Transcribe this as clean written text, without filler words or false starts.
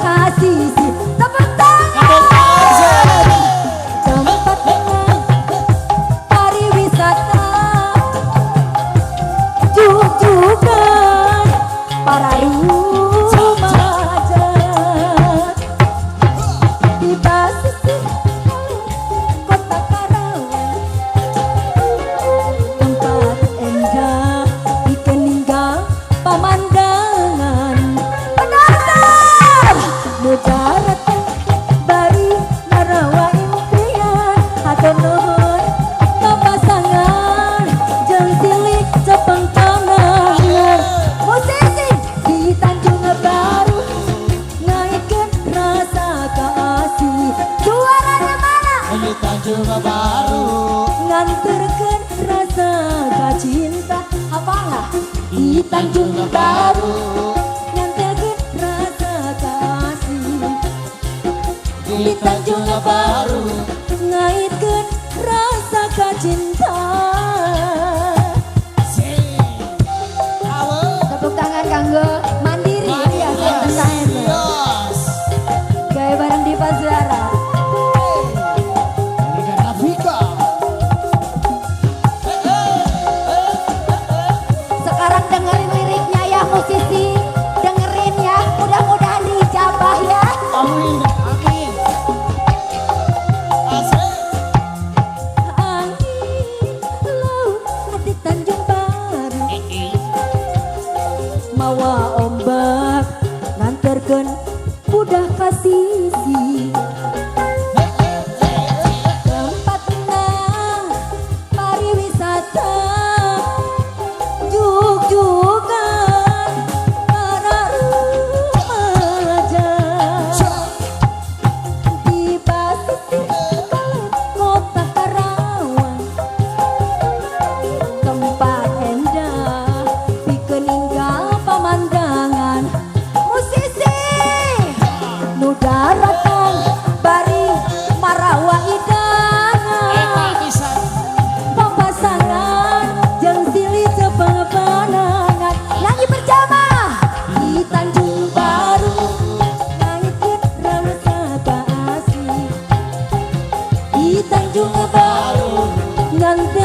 kasih tepuk tangan. Tempat pariwisata jujukan para remaja di basisir kota Karawang. Tempat endah dikeninggal pemandangan penonton mudarat bari narawa impian hatur nuhun papasangan jeung silih cepeng tangan musisi di Tanjung Baru ngaitkeun rasa kasih suaranya mana Di Tanjung Baru nganterkeun rasa kacinta apa enggak di Tanjung Baru nganterkeun rasa kasih di Tanjung Baru ngaitkeun rasa kacinta. Tepuk tangan kanggo Mandiri ya Yes. gaya bareng di Zara. Dengan Navika. Sekarang dengerin liriknya ya musisi, dengerin ya, mudah-mudahan dijabah ya. Amin. Amin. Asik. Angin laut hati Tanjung Baru mawa ombak nganterkeun budak kasisi. Tempatna pariwisata jugjugan para remaja di basisir kota Karawang. Tempat endah dikeninggal pemandangan musisi nu daratan bari marawa idangan papasangan jeung silih cepeng panangan nyanyi berjamaah di Tanjung Baru ngaitkeun rasa kasih di Tanjung Baru nganti